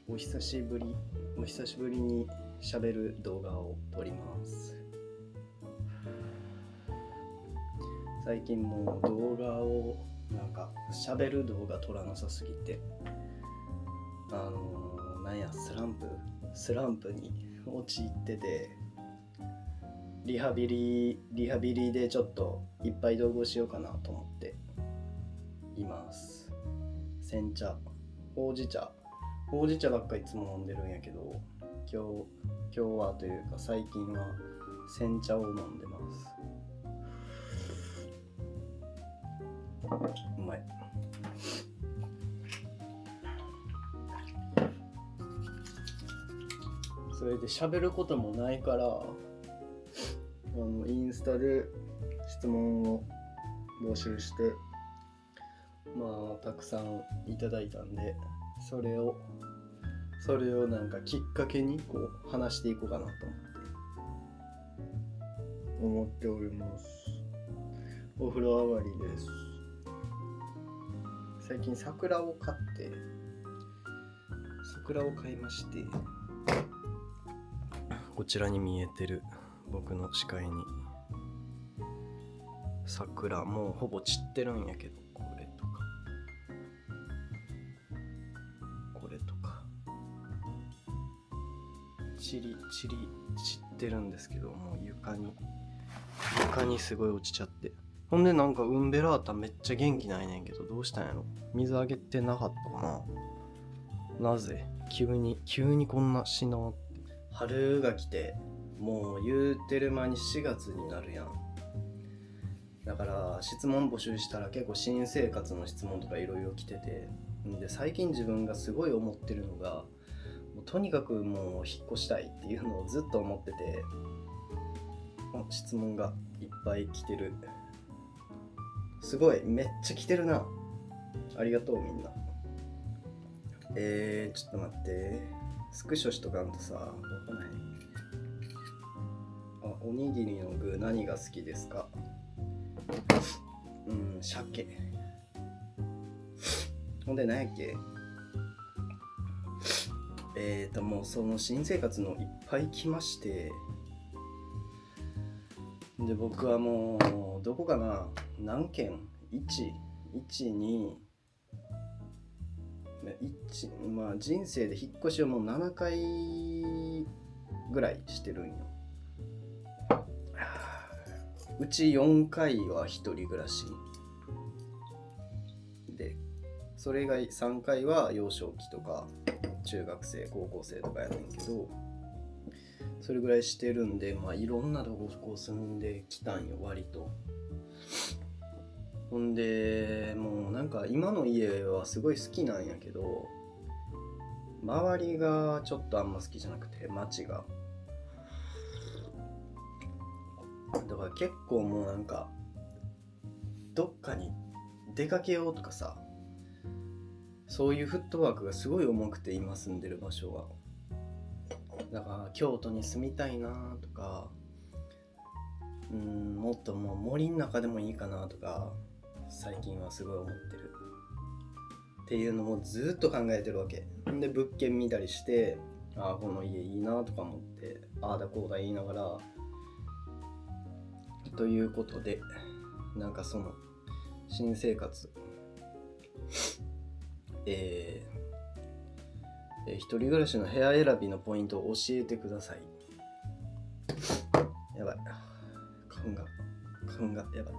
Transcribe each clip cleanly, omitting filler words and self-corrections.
お久しぶりに喋る動画を撮ります。最近もう動画を喋る動画撮らなさすぎてスランプに陥ってて、リハビリでちょっといっぱい動画しようかなと思っています。煎茶、ほうじ茶ばっかいつも飲んでるんやけど、今日はというか最近は煎茶を飲んでます。うまい。それで喋ることもないからインスタで質問を募集してたくさんいただいたんで、それをきっかけに話していこうかなと思っております。お風呂上がりです。最近桜を買いまして、こちらに見えてる僕の視界に桜、もうほぼ散ってるんやけど、これとか散ってるんですけど、もう床にすごい落ちちゃって、ほんでウンベラータめっちゃ元気ないねんけど、どうしたんやろ。水あげてなかったかな。なぜ急にこんなしなって。春が来てもう言うてる間に4月になるやん。だから質問募集したら結構新生活の質問とかいろいろ来てて、で最近自分がすごい思ってるのが、もうとにかくもう引っ越したいっていうのをずっと思ってて、質問がいっぱい来てる。すごいめっちゃ来てるな。ありがとうみんな。ちょっと待って、スクショしとかんとさ、わかんない。おにぎりの具何が好きですか？鮭。ほんで何やっけ？もうその新生活のいっぱい来まして、で僕はもうどこかな、何件人生で引っ越しをもう7回ぐらいしてるんよ。うち4回は一人暮らしで、それ以外3回は幼少期とか中学生高校生とかやねんけど、それぐらいしてるんで、いろんなとこ住んできたんよ、割と。ほんでもう今の家はすごい好きなんやけど、周りがちょっとあんま好きじゃなくて、街が。だから結構もうどっかに出かけようとかさ、そういうフットワークがすごい重くて、今住んでる場所は。だから京都に住みたいなとか、もっともう森の中でもいいかなとか、最近はすごい思ってるっていうのをずっと考えてるわけで、物件見たりして、この家いいなとか思って、ああだこうだ言いながら、ということでその新生活、一人暮らしの部屋選びのポイントを教えてください。やばい、花粉がやばい。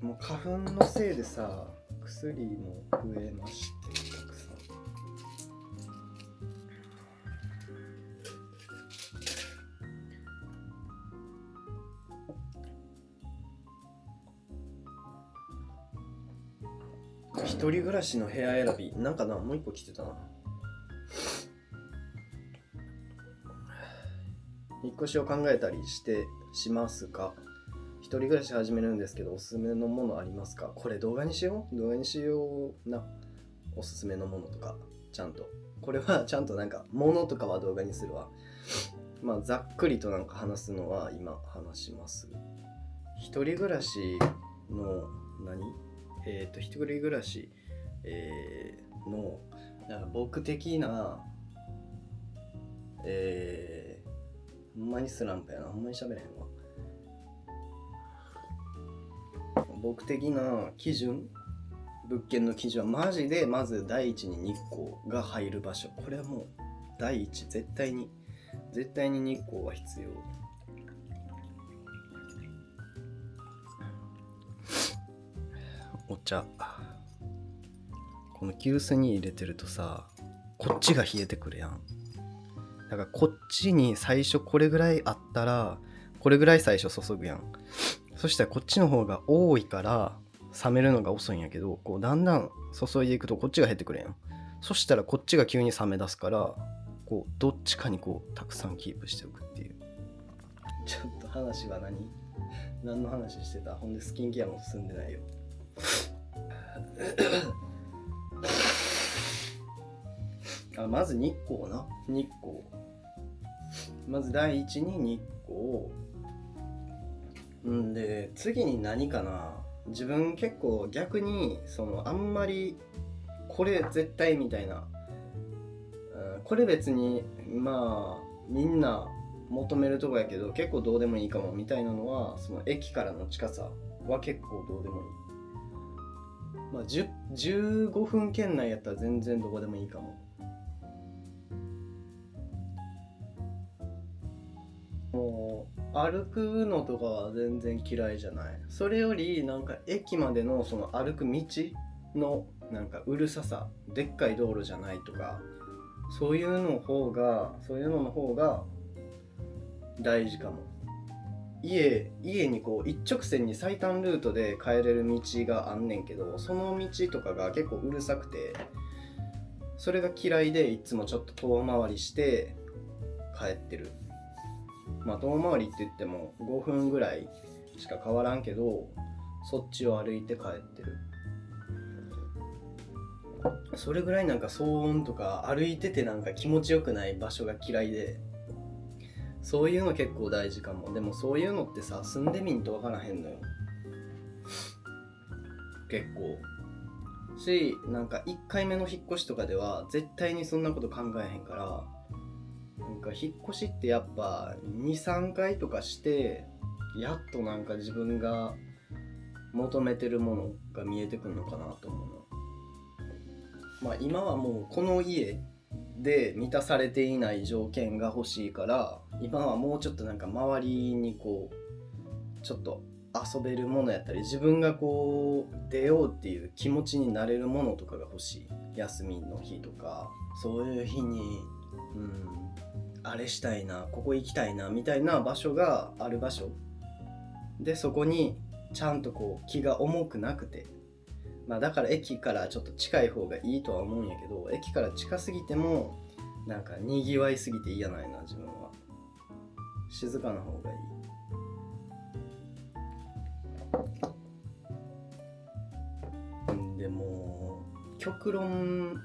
もう花粉のせいでさ、薬も増えまして、たくさん。一人暮らしの部屋選び、もう一個来てたな。引っ越しを考えたりしますか？一一人暮らし始めるんですけどおすすめのものありますか？これ動画にしような。おすすめのものとかちゃんと、これはちゃんとなんかものとかは動画にするわ。まあざっくりとなんか話すのは今話します。一人暮らしの一人暮らし、のなんか僕的なほんまにスランプやな、ほんまに喋れへんわ。僕的な基準、物件の基準はマジでまず第一に日光が入る場所。これはもう第一、絶対に日光が必要。お茶、この急須に入れてるとさ、こっちが冷えてくるやん。だからこっちに最初これぐらいあったらこれぐらい最初注ぐやん。そしたらこっちの方が多いから冷めるのが遅いんやけど、こうだんだん注いでいくとこっちが減ってくるやん。そしたらこっちが急に冷め出すから、こうどっちかにこうたくさんキープしておくっていう。ちょっと話は何の話してた？ほんでスキンケアも進んでないよ。まず日光な。まず第一に日光。んで次に何かな。自分結構逆にあんまりこれ絶対みたいな、これ別にまあみんな求めるとこやけど結構どうでもいいかもみたいなのは、その駅からの近さは結構どうでもいい。まあ15分圏内やったら全然どこでもいいかも。もう歩くのとかは全然嫌いじゃない。それよりなんか駅までのその歩く道のなんかうるささ、でっかい道路じゃないとか、そういうのの方が大事かも。家にこう一直線に最短ルートで帰れる道があんねんけど、その道とかが結構うるさくて、それが嫌いでいつもちょっと遠回りして帰ってる。まあ遠回りって言っても5分ぐらいしか変わらんけど、そっちを歩いて帰ってる。それぐらいなんか騒音とか歩いててなんか気持ちよくない場所が嫌いで、そういうの結構大事かも。でもそういうのってさ、住んでみんと分からへんのよ結構。なんか1回目の引っ越しとかでは絶対にそんなこと考えへんから、なんか引っ越しってやっぱ 2,3 回とかしてやっとなんか自分が求めてるものが見えてくるのかなと思うの。まあ今はもうこの家で満たされていない条件が欲しいから、今はもうちょっとなんか周りにこうちょっと遊べるものやったり、自分がこう出ようっていう気持ちになれるものとかが欲しい。休みの日とかそういう日にあれしたいな、ここ行きたいなみたいな場所がある場所で、そこにちゃんとこう気が重くなくて、まあだから駅からちょっと近い方がいいとは思うんやけど、駅から近すぎてもなんかにぎわいすぎて嫌なんやな。自分は静かな方がいい。でも極論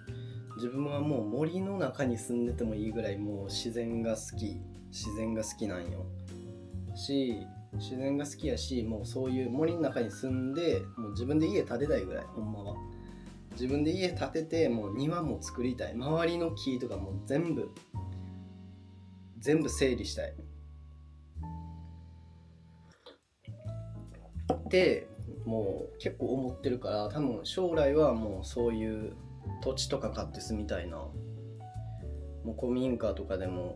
自分はもう森の中に住んでてもいいぐらいもう自然が好きなんよ。自然が好きやし、もうそういう森の中に住んで、もう自分で家建てたいぐらい。ほんまは自分で家建てて、もう庭も作りたい。周りの木とかも全部整理したいってもう結構思ってるから、多分将来はもうそういう土地とか買って住みたいな。もう古民家とかでも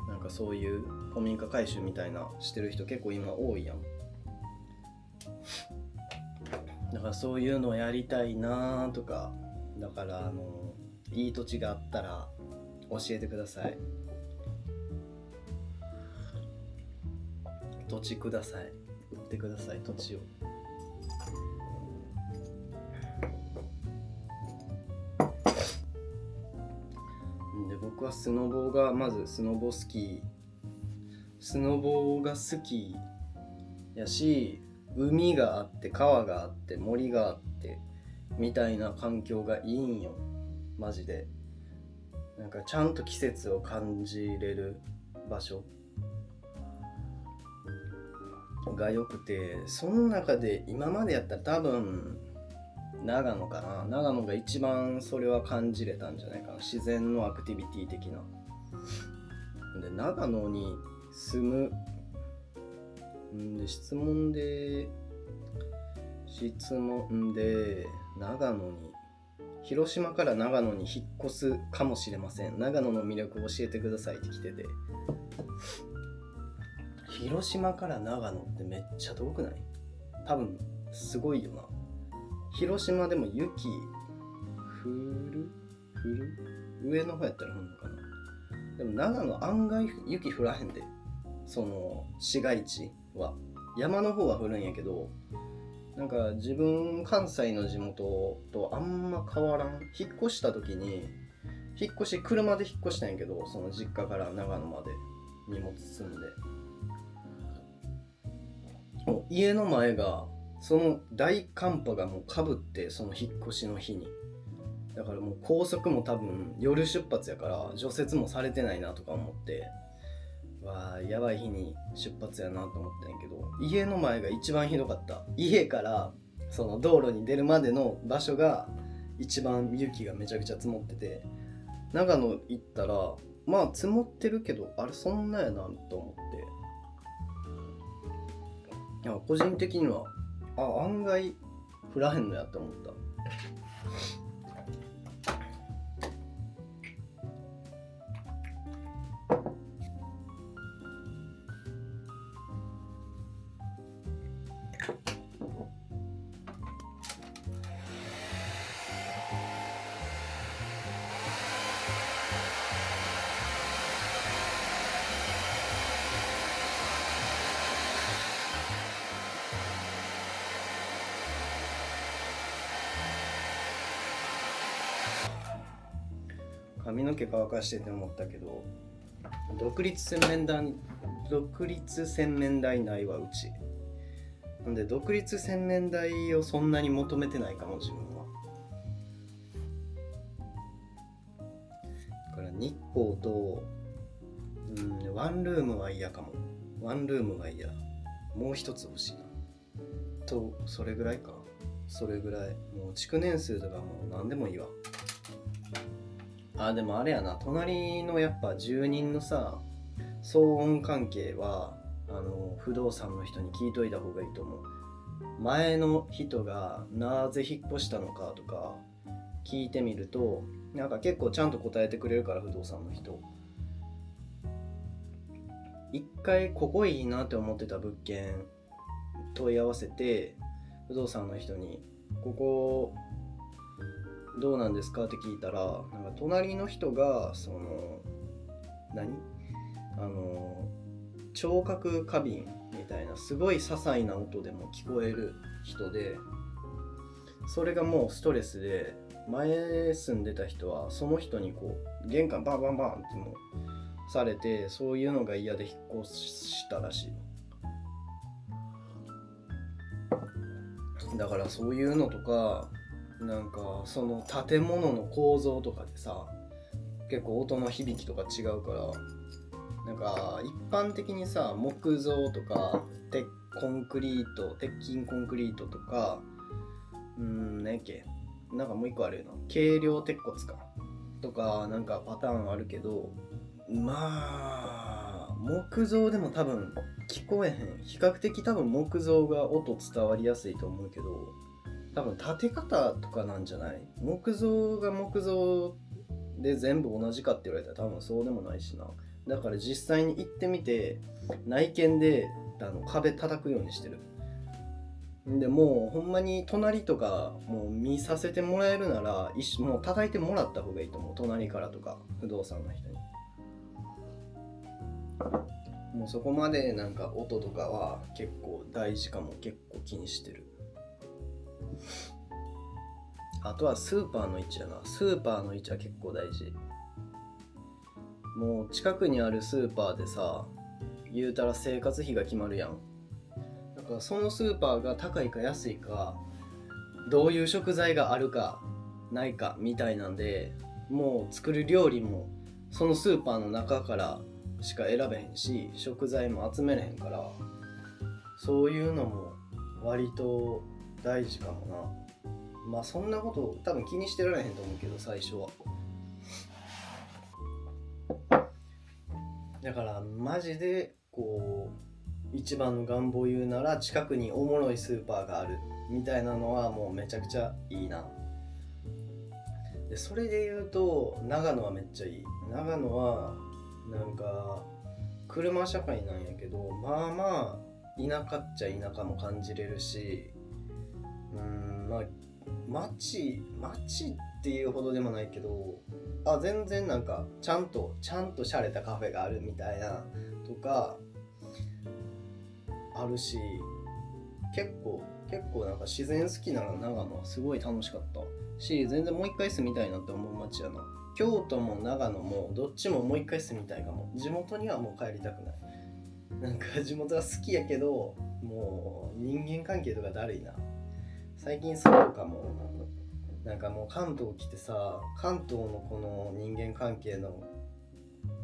なんかそういう古民家改修みたいなしてる人結構今多いやん。だからそういうのをやりたいなとか。だからいい土地があったら教えてください。土地ください。売ってください、土地を。で僕はスノボーが好きやし、海があって川があって森があってみたいな環境がいいんよマジで。なんかちゃんと季節を感じれる場所が良くて、その中で今までやったら多分長野かな。長野が一番それは感じれたんじゃないかな。自然のアクティビティ的な。で、長野に住むで質問で長野に広島から長野に引っ越すかもしれません。長野の魅力を教えてくださいって来てて、広島から長野ってめっちゃ遠くない？多分すごいよな。広島でも雪降る上の方やったら降るのかな。でも長野案外雪降らへんで。その市街地は山の方は降るんやけど、なんか自分関西の地元とあんま変わらん。引っ越した時に車で引っ越したんやけど、その実家から長野まで荷物積んで、もう家の前がその大寒波がもうかぶって、その引っ越しの日にだからもう高速も多分夜出発やから除雪もされてないなとか思って、わあやばい日に出発やなと思ったんやけど、家の前が一番ひどかった。家からその道路に出るまでの場所が一番雪がめちゃくちゃ積もってて、長野行ったらまあ積もってるけど、あれそんなやなと思って、いや個人的には案外降らへんのやって思った。髪の毛乾かしてて思ったけど、独立洗面台ないわうち。なんで独立洗面台をそんなに求めてないかも自分は。だから日光とワンルームは嫌かも。ワンルームは嫌。もう一つ欲しいなと、それぐらいか。それぐらい。もう築年数とかもう何でもいいわ。でもあれやな、隣のやっぱ住人のさ、騒音関係は不動産の人に聞いといた方がいいと思う。前の人がなぜ引っ越したのかとか聞いてみると、なんか結構ちゃんと答えてくれるから、不動産の人。一回ここいいなって思ってた物件問い合わせて、不動産の人にここどうなんですかって聞いたら、なんか隣の人がその聴覚過敏みたいなすごい些細な音でも聞こえる人で、それがもうストレスで、前住んでた人はその人にこう玄関バンバンバンってもうされて、そういうのが嫌で引っ越したらしい。だからそういうのとか、なんかその建物の構造とかでさ、結構音の響きとか違うから、なんか一般的にさ、木造とか鉄筋コンクリートとかなんかもう一個あるよな、軽量鉄骨かとか、なんかパターンあるけど、まあ木造でも多分聞こえへん。比較的多分木造が音伝わりやすいと思うけど、多分建て方とかなんじゃない？木造が木造で全部同じかって言われたら多分そうでもないしな。だから実際に行ってみて、内見で壁叩くようにしてる。でもうほんまに隣とかもう見させてもらえるならもう叩いてもらった方がいいと思う。隣からとか不動産の人に。もうそこまでなんか音とかは結構大事かも。結構気にしてる。あとはスーパーの位置やな。スーパーの位置は結構大事。もう近くにあるスーパーでさ、言うたら生活費が決まるやん。だかかそのスーパーが高いか安いか、どういう食材があるかないかみたいなんで、もう作る料理もそのスーパーの中からしか選べへんし、食材も集めれへんから、そういうのも割と大事かもな。まあそんなこと多分気にしてられへんと思うけど、最初は。だからマジでこう一番の願望言うなら、近くにおもろいスーパーがあるみたいなのはもうめちゃくちゃいいな。でそれで言うと長野はめっちゃいい。長野はなんか車社会なんやけど、まあまあ田舎っちゃ田舎も感じれるし、まあ街っていうほどでもないけど、全然なんかちゃんと洒落たカフェがあるみたいなとかあるし、結構なんか自然好きなら長野はすごい楽しかったし、全然もう一回住みたいなって思う街やな。京都も長野もどっちももう一回住みたいかも。地元にはもう帰りたくない。なんか地元は好きやけど、もう人間関係とかだるいな。最近そうかも。なんかもう関東来てさ、関東のこの人間関係の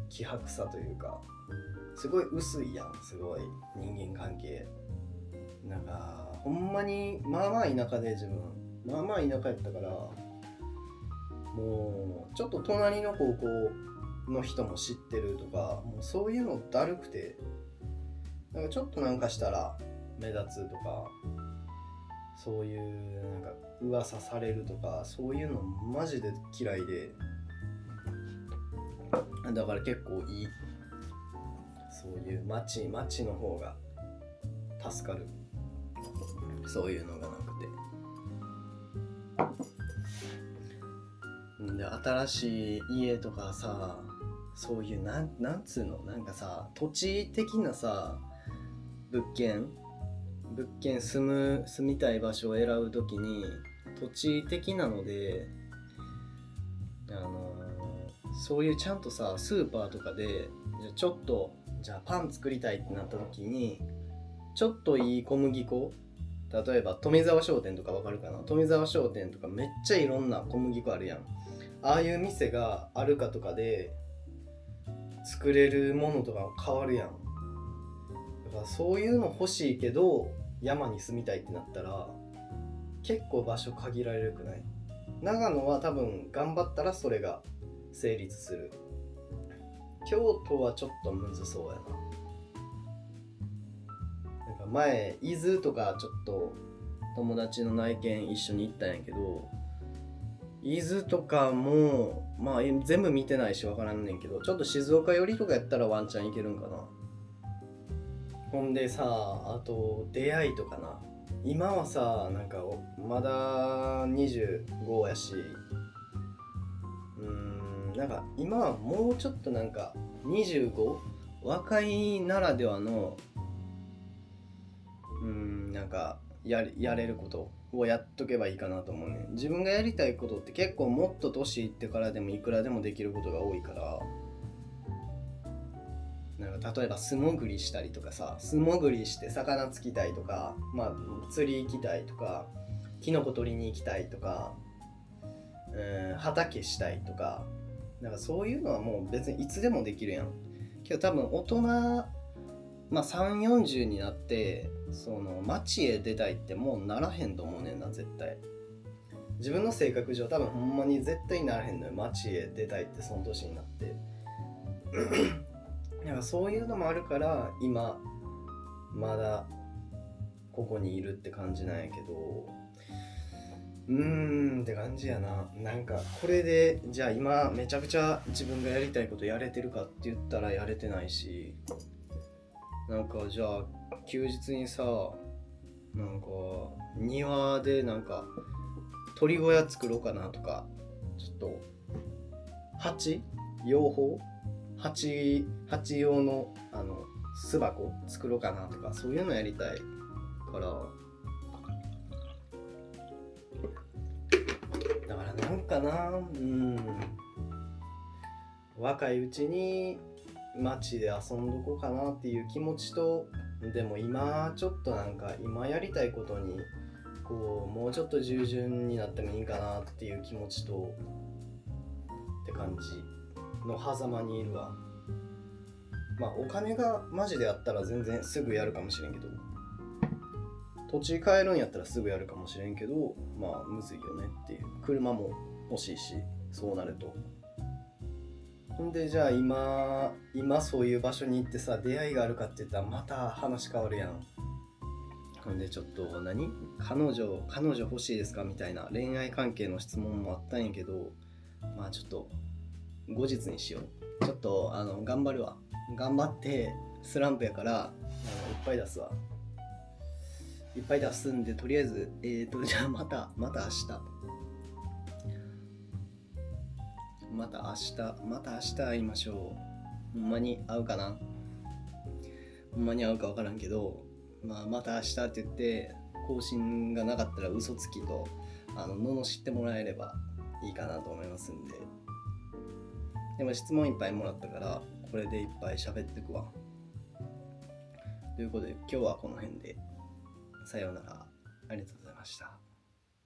希薄さというか、すごい薄いやん。すごい人間関係。なんかほんまにまあまあ田舎で、自分まあまあ田舎やったから、もうちょっと隣の高校の人も知ってるとか、もうそういうのだるくて、なんかちょっとなんかしたら目立つとか、そういうなんか噂されるとか、そういうのマジで嫌いで、だから結構いい。そういう街の方が助かる。そういうのがなくて。で、新しい家とかさ、そういうなんつうの、なんかさ、土地的なさ、物件住みたい場所を選ぶときに、土地的なので、そういうちゃんとさ、スーパーとかでちょっとじゃあパン作りたいってなったときに、ちょっといい小麦粉、例えば富澤商店とかわかるかな。富澤商店とかめっちゃいろんな小麦粉あるやん。ああいう店があるかとかで作れるものとか変わるやん。だからそういうの欲しいけど山に住みたいってなったら結構場所限られるくない？長野は多分頑張ったらそれが成立する。京都はちょっとむずそうやな。なんか前伊豆とかちょっと友達の内見一緒に行ったんやけど、伊豆とかもまあ全部見てないし分からんねんけど、ちょっと静岡寄りとかやったらワンチャンいけるんかな。ほんでさ、あと出会いとかな。今はさ、なんかまだ25やし、なんか今はもうちょっとなんか 25？ 若いならではのなんかやれることをやっとけばいいかなと思うね。自分がやりたいことって結構もっと年いってからでもいくらでもできることが多いから、なんか例えば素潜りしたりとかさ、素潜りして魚つきたいとか、まあ釣り行きたいとか、キノコ取りに行きたいとか、畑したいとか、なんかそういうのはもう別にいつでもできるやん。けど多分大人、まあ3、40になってその街へ出たいってもうならへんと思うねんな、絶対。自分の性格上多分ほんまに絶対ならへんのよ、街へ出たいってその年になってなんかそういうのもあるから今まだここにいるって感じなんやけど、って感じやな。なんかこれでじゃあ今めちゃくちゃ自分がやりたいことやれてるかって言ったらやれてないし、なんかじゃあ休日にさ、なんか庭でなんか鳥小屋作ろうかなとか、ちょっと養蜂蜂用の巣箱作ろうかなとか、そういうのやりたいから、だからなんかな、若いうちに街で遊んどこうかなっていう気持ちと、でも今ちょっとなんか今やりたいことにこうもうちょっと従順になってもいいかなっていう気持ちとって感じの狭間にいるわ。まあお金がマジであったら全然すぐやるかもしれんけど、土地買えるんやったらすぐやるかもしれんけど、まあむずいよねっていう。車も欲しいし、そうなると。ほんでじゃあ今そういう場所に行ってさ、出会いがあるかって言ったらまた話変わるやん。ほんでちょっと彼女欲しいですかみたいな恋愛関係の質問もあったんやけど、まあちょっと後日にしよう。ちょっと頑張るわ。頑張ってスランプやからいっぱい出すわ。いっぱい出すんで、とりあえずじゃあまた明日会いましょう。ほんまに会うかな、ほんまに会うか分からんけど、また明日って言って更新がなかったら嘘つきと罵ってもらえればいいかなと思いますんで。でも質問いっぱいもらったからこれでいっぱい喋ってくわ。ということで今日はこの辺でさようなら。ありがとうございました。